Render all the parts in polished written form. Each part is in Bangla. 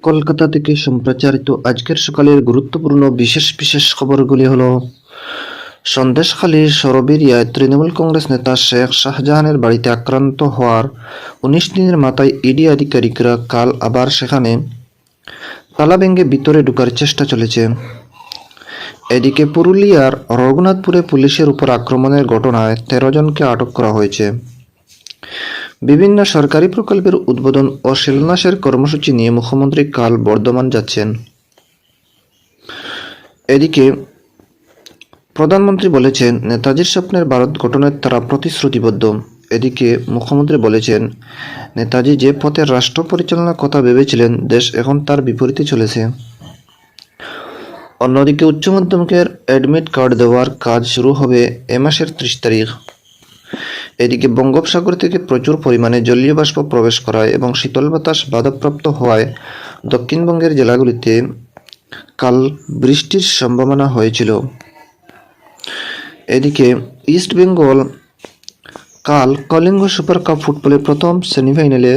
কলকাতা থেকে সম্প্রচারিত আজকের সকালের গুরুত্বপূর্ণ বিশেষ বিশেষ খবরগুলি হলো সন্দেশখালীর সরবেরিয়ায় তৃণমূল কংগ্রেস নেতা শেখ শাহজাহানের বাড়িতে আক্রান্ত হওয়ার ১৯ দিনের মাথায় ইডি আধিকারিকরা কাল আবার সেখানে তালা ভেঙে ভিতরে ঢোকার চেষ্টা চলেছে। এদিকে পুরুলিয়ার রঘুনাথপুরে পুলিশের উপর আক্রমণের ঘটনায় ১৩ জনকে আটক করা হয়েছে। বিভিন্ন সরকারি প্রকল্পের উদ্বোধন ও শিলান্যাসের কর্মসূচি নিয়ে মুখ্যমন্ত্রী কাল বর্ধমান যাচ্ছেন। এদিকে প্রধানমন্ত্রী বলেছেন, নেতাজির স্বপ্নের ভারত গঠনের তারা প্রতিশ্রুতিবদ্ধ। এদিকে মুখ্যমন্ত্রী বলেছেন, নেতাজি যে পথে রাষ্ট্র পরিচালনার কথা ভেবেছিলেন, দেশ এখন তার বিপরীতে চলেছে। অন্যদিকে উচ্চ মাধ্যমিকের অ্যাডমিট কার্ড দেওয়ার কাজ শুরু হবে এ মাসের ৩০ তারিখ। এদিকে বঙ্গোপসাগর থেকে প্রচুর পরিমাণে জলীয় বাষ্প প্রবেশ করায় এবং শীতল বাতাস বাধাপ্রাপ্ত হওয়ায় দক্ষিণবঙ্গের জেলাগুলিতে কাল বৃষ্টির সম্ভাবনা হয়েছিল। এদিকে ইস্ট বেঙ্গল কাল কলিঙ্গ সুপার কাপ ফুটবলের প্রথম সেমিফাইনালে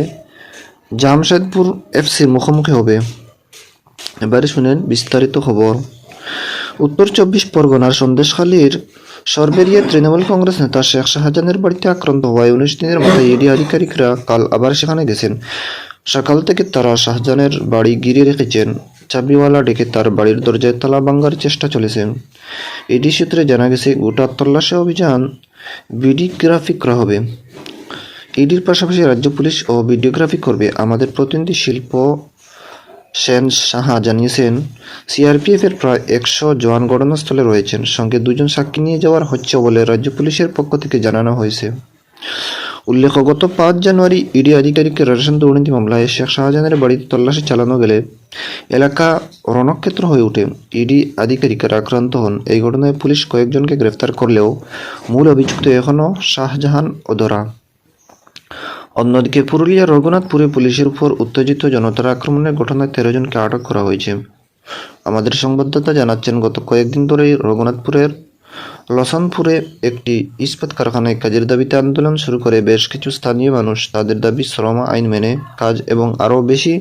জামশেদপুর এফসির মুখোমুখি হবে। এবারে শুনেন বিস্তারিত খবর। উত্তর ২৪ পরগনার সন্দেশখালীর সরবেরিয়া তৃণমূল কংগ্রেস নেতা শেখ শাহজাহানের বাড়িতে আক্রান্ত হওয়ায় ১৯ দিনের মাথায় ইডি আধিকারিকরা কাল আবার সেখানে গেছেন। সকাল থেকে তারা শাহজাহানের বাড়ি ঘিরে রেখেছেন। চাবিওয়ালা ডেকে তার বাড়ির দরজায় তালা ভাঙার চেষ্টা চলেছে। ইডি সূত্রে জানা গেছে, গোটা তল্লাশি অভিযান ভিডিওগ্রাফি করা হবে। ইডির পাশাপাশি রাজ্য পুলিশ ও ভিডিওগ্রাফি করবে। আমাদের প্রতিনিধি শিল্প সেন সাহা জানিয়েছেন, সিআরপিএফের প্রায় ১০০ জওয়ান ঘটনাস্থলে রয়েছেন, সঙ্গে ২ জন সাক্ষী নিয়ে যাওয়ার হচ্ছে বলে রাজ্য পুলিশের পক্ষ থেকে জানানো হয়েছে। উল্লেখ্য, গত ৫ জানুয়ারি ইডি আধিকারিকের রেশন দুর্নীতি মামলায় শেখ শাহজাহানের বাড়িতে তল্লাশি চালানো গেলে এলাকা রণক্ষেত্র হয়ে ওঠে। ইডি আধিকারিকরা আক্রান্ত হন। এই ঘটনায় পুলিশ কয়েকজনকে গ্রেফতার করলেও মূল অভিযুক্ত এখনও শাহজাহান অধরা। অন্যদিকে পুরুলিয়ার রঘুনাথপুরে পুলিশের উপর উত্তেজিত জনতার আক্রমণের ঘটনায় ১৩ জনকে আটক করা হয়েছে। আমাদের সংবাদদাতা জানাচ্ছেন, গত কয়েকদিন ধরেই রঘুনাথপুরের লসনপুরে একটি ইস্পাত কারখানায় কাজের দাবিতে আন্দোলন শুরু করে বেশ কিছু স্থানীয় মানুষ। তাদের দাবি, শ্রম আইন মেনে কাজ এবং আরও বেশি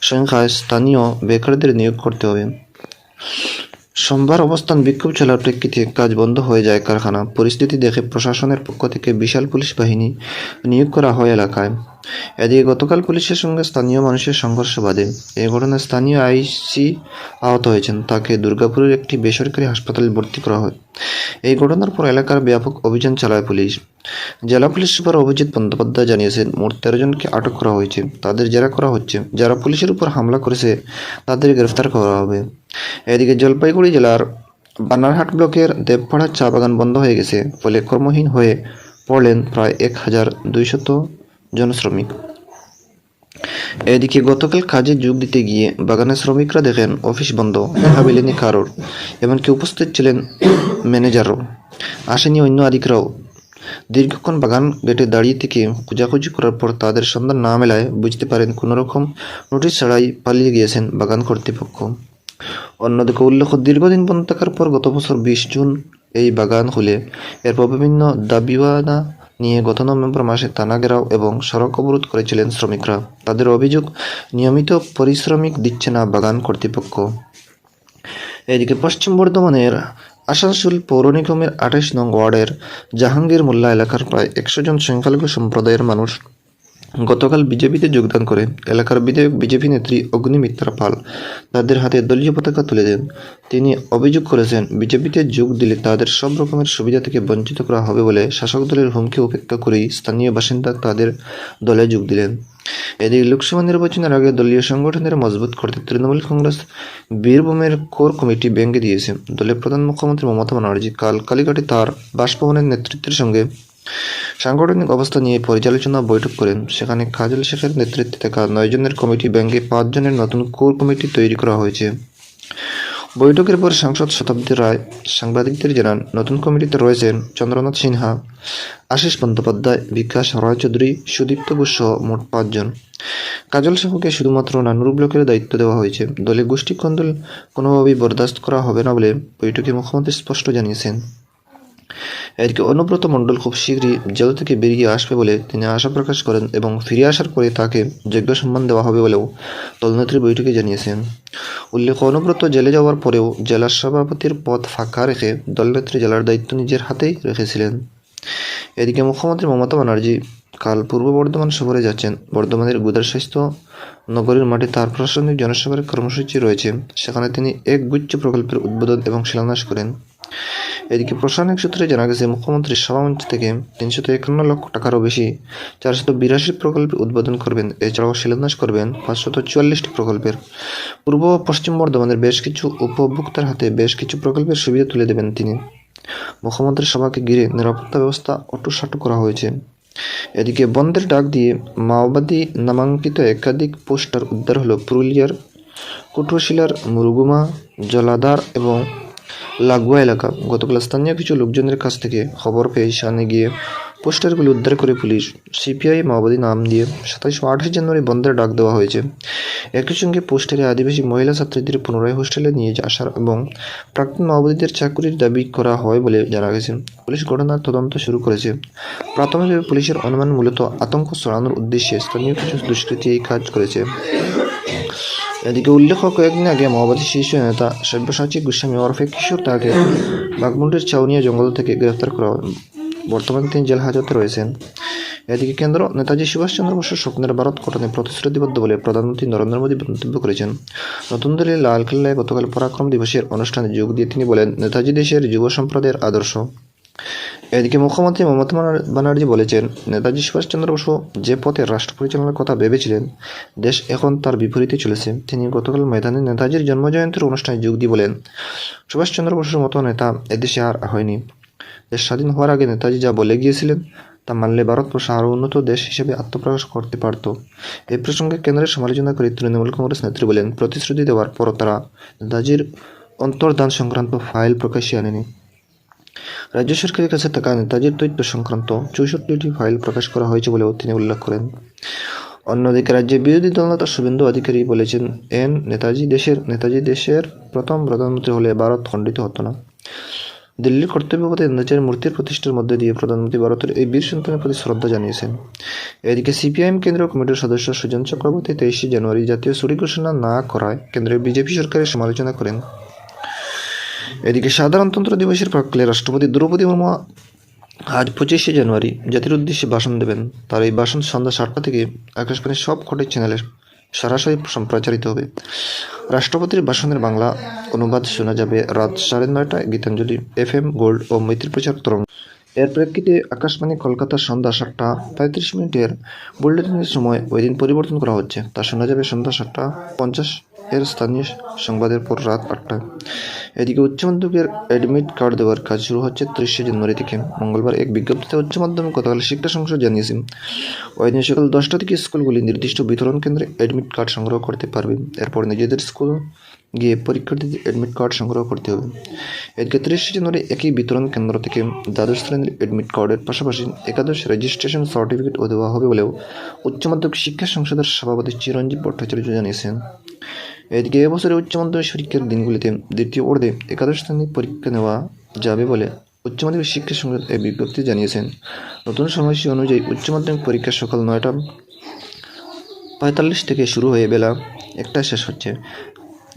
সংখ্যায় স্থানীয় বেকারদের নিয়োগ করতে হবে। সোমবার অবস্থান বিক্ষোভ চলার প্রেক্ষিতে কাজ বন্ধ হয়ে যায় কারখানা। পরিস্থিতি দেখে প্রশাসনের পক্ষ থেকে বিশাল পুলিশ বাহিনী নিয়োগ করা হয় এলাকায়। এদিকে গতকাল পুলিশের সঙ্গে স্থানীয় মানুষের সংঘর্ষ বাধে। এই ঘটনায় স্থানীয় আইসি আহত হয়েছেন। তাকে দুর্গাপুরের একটি বেসরকারি হাসপাতালে ভর্তি করা হয়। এই ঘটনার পর এলাকার ব্যাপক অভিযান চালায় পুলিশ। জেলা পুলিশ সুপার অভিজিৎ বন্দ্যোপাধ্যায় জানিয়েছেন, মোট ১৩ জনকে আটক করা হয়েছে। তাদের জেরা করা হচ্ছে। যারা পুলিশের উপর হামলা করেছে তাদের গ্রেফতার করা হবে। এদিকে জলপাইগুড়ি জেলার বানারহাট ব্লকের দেবপাড়া চা বাগান বন্ধ হয়ে গেছে, ফলে কর্মহীন হয়ে পড়লেন প্রায় ১,২০০ জন শ্রমিক। এদিকে গতকাল কাজে যোগ দিতে গিয়ে বাগানের শ্রমিকরা দেখেন অফিস বন্ধ, দেখা মেলেনি কারোর। এমনকি উপস্থিত ছিলেন ম্যানেজারও, আসেনি অন্য আধিকারিকরাও। দীর্ঘক্ষণ বাগান গেটে দাঁড়িয়ে থেকে খোঁজাখুঁজি করার পর তাদের সন্ধান না মেলায় বুঝতে পারেন কোনোরকম নোটিশ ছাড়াই পালিয়ে গিয়েছেন বাগান কর্তৃপক্ষ। অন্যদিকে উল্লেখ্য, দীর্ঘদিন বন্ধ থাকার পর গত বছর ২০ জুন এই বাগান খুলে এরপর বিভিন্ন দাবিওয়াদা নিয়ে গত নভেম্বর মাসে থানা ঘেরাও এবং সড়ক অবরোধ করেছিলেন শ্রমিকরা। তাদের অভিযোগ, নিয়মিত পারিশ্রমিক দিচ্ছে না বাগান কর্তৃপক্ষ। এদিকে পশ্চিম বর্ধমানের আসানসোল পৌর নিগমের ২৮ নং ওয়ার্ডের জাহাঙ্গীর মোল্লা এলাকার প্রায় ১০০ জন সংখ্যালঘু সম্প্রদায়ের মানুষ গতকাল বিজেপিতে যোগদান করে। এলাকার বিধায়ক বিজেপি নেত্রী অগ্নিমিত্রা পাল তাদের হাতে দলীয় পতাকা তুলে দেন। তিনি অভিযোগ করেছেন, বিজেপিতে যোগ দিলে তাদের সব রকমের সুবিধা থেকে বঞ্চিত করা হবে বলে শাসক দলের হুমকি উপেক্ষা করেই স্থানীয় বাসিন্দা তাদের দলে যোগ দিলেন। এদিকে লোকসভা নির্বাচনের আগে দলীয় সংগঠনের মজবুত করতে তৃণমূল কংগ্রেস বীরভূমের কোর কমিটি ভেঙে দিয়েছে। দলের প্রধান মুখ্যমন্ত্রী মমতা ব্যানার্জি কাল কালীঘাটে তার বাসভবনের নেতৃত্বের সঙ্গে সাংগঠনিক অবস্থা নিয়ে পর্যালোচনা বৈঠক করেন। সেখানে কাজল শেখের নেতৃত্বে থাকা ৯ জনের কমিটি ভেঙে ৫ জনের নতুন কোর কমিটি তৈরি করা হয়েছে। বৈঠকের পর সাংসদ শতাব্দী রায় সাংবাদিকদের জানান, নতুন কমিটিতে রয়েছেন চন্দ্রনাথ সিনহা, আশিস বন্দ্যোপাধ্যায়, বিকাশ রায়চৌধুরী, সুদীপ্ত ঘোষ সহ মোট ৫ জন। কাজল সাহুকে শুধুমাত্র নানুর ব্লকের দায়িত্ব দেওয়া হয়েছে। দলে গোষ্ঠী কোন্দল কোনোভাবেই বরদাস্ত করা হবে না বলে বৈঠকে মুখ্যমন্ত্রী স্পষ্ট জানিয়েছেন। এদিকে অনুব্রত মণ্ডল খুব শীঘ্রই জেল থেকে বেরিয়ে আসবে বলে তিনি আশা প্রকাশ করেন এবং ফিরে আসার পরে তাকে যোগ্য সম্মান দেওয়া হবে বলেও দলনেত্রী বৈঠকে জানিয়েছেন। উল্লেখ্য, অনুব্রত জেলে যাওয়ার পরেও জেলা সভাপতির পদ ফাঁকা রেখে দলনেত্রী জেলার দায়িত্ব নিজের হাতেই রেখেছিলেন। এদিকে মুখ্যমন্ত্রী মমতা ব্যানার্জি কাল পূর্ব বর্ধমান সফরে যাচ্ছেন। বর্ধমানের গুদারস্বাস্থ্য নগরীর মাঠে তার প্রশাসনিক জনসভার কর্মসূচি রয়েছে। সেখানে তিনি এক গুচ্ছ প্রকল্পের উদ্বোধন এবং শিলান্যাস করেন। এদিকে প্রশাসনিক সূত্রে জানা গেছে, মুখ্যমন্ত্রী সভামঞ্চ থেকে ৩৫১ লক্ষ টাকারও বেশি ৪৮২ প্রকল্পের উদ্বোধন করবেন। এছাড়াও শিলান্যাস করবেন ৫৪৪টি প্রকল্পের। পূর্ব ও পশ্চিম বর্ধমানের বেশ কিছু উপভোক্তার হাতে বেশ কিছু প্রকল্পের সুবিধা তুলে দেবেন তিনি। মুখ্যমন্ত্রীর সভাকে ঘিরে নিরাপত্তা ব্যবস্থা অটোসাটো করা হয়েছে। এদিকে বন্ধের ডাক দিয়ে মাওবাদী নামাঙ্কিত একাধিক পোস্টার উদ্ধার হলো পুরুলিয়ার কুটুরশিলার মুরুগুমা, জলাধার এবং লাগোয়া এলাকা। গতকাল স্থানীয় কিছু লোকজনের কাছ থেকে খবর পেয়ে সেখানে গিয়ে পোস্টারগুলি উদ্ধার করে পুলিশ। সিপিআই মাওবাদী নাম দিয়ে ২৭ ও ২৮ জানুয়ারি বন্ধের ডাক দেওয়া হয়েছে। একই সঙ্গে পোস্টারে আদিবাসী মহিলা ছাত্রীদের পুনরায় হোস্টেলে নিয়ে আসার এবং প্রাক্তন মাওবাদীদের চাকরির দাবি করা হয় বলে জানা গেছে। পুলিশ ঘটনার তদন্ত শুরু করেছে। প্রাথমিকভাবে পুলিশের অনুমান মূলত আতঙ্ক ছড়ানোর উদ্দেশ্যে স্থানীয় কিছু দুষ্কৃতী এই কাজ করেছে। এদিকে উল্লেখ্য, কয়েকদিন আগে মাওবাদী শীর্ষ নেতা সব্যসাচী গোস্বামী ওরফে কিশোর তাকে বাঘমুন্ডির চাউনিয়া জঙ্গল থেকে গ্রেফতার করা হয়। বর্তমানে তিনি জেল হাজতে রয়েছেন। এদিকে কেন্দ্র নেতাজি সুভাষচন্দ্র বসুর স্বপ্নের ভারত গঠনে প্রতিশ্রুতিবদ্ধ বলে প্রধানমন্ত্রী নরেন্দ্র মোদী মন্তব্য করেছেন। নতুন দিল্লির লালকেল্লায় গতকাল পরাক্রম দিবসের অনুষ্ঠানে যোগ দিয়ে তিনি বলেন, নেতাজি দেশের যুব সম্প্রদায়ের আদর্শ। এদিকে মুখ্যমন্ত্রী মমতা ব্যানার্জি বলেছেন, নেতাজি সুভাষচন্দ্র বসু যে পথে রাষ্ট্র পরিচালনার কথা ভেবেছিলেন, দেশ এখন তার বিপরীতে চলেছে। তিনি গতকাল ময়দানে নেতাজির জন্মজয়ন্তীর অনুষ্ঠানে যোগ দিয়ে বলেন, সুভাষচন্দ্র বসুর মতো নেতা এদেশে আর হয়নি। দেশ স্বাধীন হওয়ার আগে নেতাজি যা বলে গিয়েছিলেন তা মানলে ভারতবর্ষ আরও উন্নত দেশ হিসেবে আত্মপ্রকাশ করতে পারত। এই প্রসঙ্গে কেন্দ্রের সমালোচনা করে তৃণমূল কংগ্রেস নেত্রী বলেন, প্রতিশ্রুতি দেওয়ার পরও তারা নেতাজির অন্তর্ধান সংক্রান্ত ফাইল প্রকাশ্যে আনেনি। রাজ্য সরকারের কাছে থাকা নেতাজির তথ্য সংক্রান্ত ৬৪টি ফাইল প্রকাশ করা হয়েছে বলেও তিনি উল্লেখ করেন। অন্যদিকে রাজ্যের বিরোধী দলনেতা শুভেন্দু অধিকারী বলেছেন, নেতাজি দেশের প্রথম প্রধানমন্ত্রী হলে ভারত খণ্ডিত হতো না। দিল্লির কর্তব্যপথে নেতাজির মূর্তির প্রতিষ্ঠার মধ্যে দিয়ে প্রধানমন্ত্রী ভারতের এই বীর সন্তানের প্রতি শ্রদ্ধা জানিয়েছেন। এদিকে সিপিআইএম কেন্দ্রীয় কমিটির সদস্য সুজন চক্রবর্তী ২৩ জানুয়ারি জাতীয় ছুটি ঘোষণা না করায় কেন্দ্রের বিজেপি সরকারের সমালোচনা করেন। এদিকে সাধারণতন্ত্র দিবসের প্রাক্কালে রাষ্ট্রপতি দ্রৌপদী মুর্মু আজ ২৫ জানুয়ারি জাতির উদ্দেশ্যে ভাষণ দেবেন। তার এই ভাষণ সন্ধ্যা ৭টা থেকে আকাশবাণীর সব কটি চ্যানেলে সরাসরি সম্প্রচারিত হবে। রাষ্ট্রপতির ভাষণের বাংলা অনুবাদ শোনা যাবে রাত ৯:৩০টায় গীতাঞ্জলি, FM গোল্ড ও মৈত্রী প্রচার তরঙ্গ। এর প্রেক্ষিতে আকাশবাণী কলকাতা সন্ধ্যা ৭:৩৫ বুলেটিনের সময় ওই দিন পরিবর্তন করা হচ্ছে। তা শোনা যাবে সন্ধ্যা ৭:৫০ এর স্থানীয় সংবাদের পর রাত ৮টায়। এদিকে উচ্চ মাধ্যমিকের অ্যাডমিট কার্ড দেওয়ার কাজ শুরু হচ্ছে ৩০ জানুয়ারি থেকে। মঙ্গলবার এক বিজ্ঞপ্তিতে উচ্চ মাধ্যমিক গতকাল শিক্ষা সংসদ জানিয়েছে, ওই দিন সকাল ১০টা থেকে স্কুলগুলি নির্দিষ্ট বিতরণ কেন্দ্রে অ্যাডমিট কার্ড সংগ্রহ করতে পারবে। এরপর নিজেদের স্কুল গিয়ে পরীক্ষার্থীদের অ্যাডমিট কার্ড সংগ্রহ করতে হবে। এদিকে ৩০ জানুয়ারি একই বিতরণ কেন্দ্র থেকে দ্বাদশ শ্রেণীর অ্যাডমিট কার্ডের পাশাপাশি একাদশ রেজিস্ট্রেশন সার্টিফিকেটও দেওয়া হবে বলেও উচ্চ মাধ্যমিক শিক্ষা সংসদের সভাপতি চিরঞ্জীব ভট্টাচার্য জানিয়েছেন। এদিকে এবছরের উচ্চ মাধ্যমিক পরীক্ষার দিনগুলিতে দ্বিতীয় অর্ধে একাদশ শ্রেণীর পরীক্ষা নেওয়া যাবে বলে উচ্চ মাধ্যমিক শিক্ষা সংসদ এই বিজ্ঞপ্তি জানিয়েছেন। নতুন সময়সূচি অনুযায়ী উচ্চ মাধ্যমিক পরীক্ষা সকাল ৯:৪৫ থেকে শুরু হয়ে বেলা ১টায় শেষ হচ্ছে।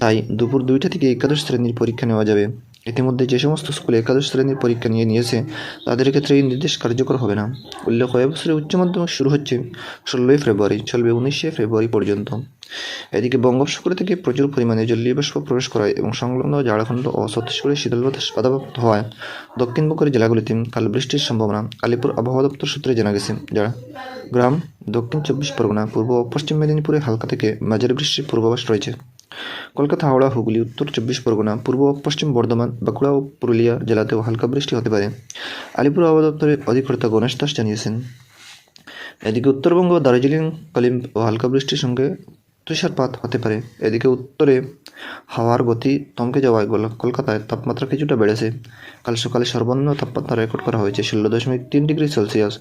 তাই দুপুর ২টা থেকে একাদশ শ্রেণীর পরীক্ষা নেওয়া যাবে। ইতিমধ্যে যে সমস্ত স্কুলে একাদশ শ্রেণীর পরীক্ষা নিয়েছে তাদের ক্ষেত্রে এই নির্দেশ কার্যকর হবে না। উল্লেখ্য, এবছরে উচ্চ মাধ্যমিক শুরু হচ্ছে ১৬ ফেব্রুয়ারি, চলবে ১৯ ফেব্রুয়ারি পর্যন্ত। এদিকে বঙ্গোপসাগর থেকে প্রচুর পরিমাণে জলীয় বাষ্প প্রবেশ করায় এবং সংলগ্ন ঝাড়খণ্ড ও ছত্তিশগড়ের শীতল বাতাস বাধাপ্রাপ্ত হওয়ায় দক্ষিণবঙ্গের জেলাগুলিতে কাল বৃষ্টির সম্ভাবনা। আলিপুর আবহাওয়া দপ্তর সূত্রে জানা গেছে, ঝাড়গ্রাম, দক্ষিণ ২৪ পরগনা, পূর্ব ও পশ্চিম মেদিনীপুরে হালকা থেকে মাঝারি বৃষ্টির পূর্বাভাস রয়েছে। কলকাতা, হাওড়া, হুগলি, উত্তর ২৪ পরগনা, পূর্ব ও পশ্চিম বর্ধমান, বাঁকুড়া ও পুরুলিয়া জেলাতেও হালকা বৃষ্টি হতে পারে। আলিপুর আবহাওয়া দপ্তরের অধিকর্তা গণেশ দাস জানিয়েছেন। এদিকে উত্তরবঙ্গ, দার্জিলিং, কালিম্পং ও হালকা বৃষ্টির সঙ্গে তুষারপাত হতে পারে। এদিকে উত্তরে হাওয়ার গতি থমকে যাওয়ায় কলকাতায় তাপমাত্রা কিছুটা বেড়েছে। কাল সকালে সর্বনিম্ন তাপমাত্রা রেকর্ড করা হয়েছে ১৬.৩ ডিগ্রি সেলসিয়াস,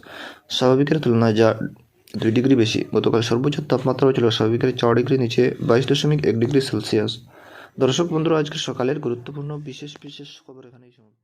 স্বাভাবিকের তুলনায় যা ২ ডিগ্রি বেশি। গতকাল সর্বোচ্চ তাপমাত্রাও ছিল স্বাভাবিকের ৪ ডিগ্রি নিচে ২২.১ ডিগ্রি সেলসিয়াস। দর্শক বন্ধুরা, আজকের সকালের গুরুত্বপূর্ণ বিশেষ খবর এখানেই সমাপ্ত।